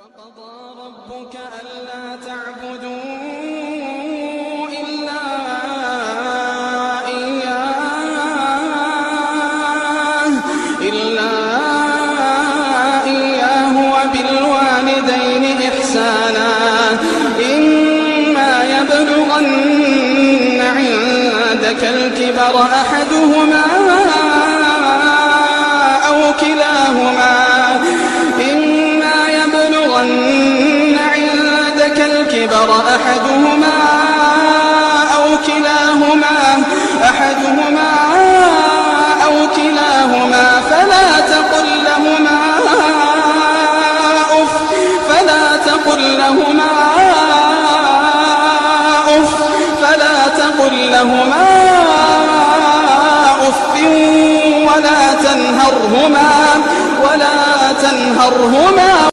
وقضى ربك ألا تعبدوا إلا إياه وبالوالدين إحسانا إما يبلغن عندك الكبر أحدهما أو كلاهما فلا تقل لهما أف ولا تنهرهما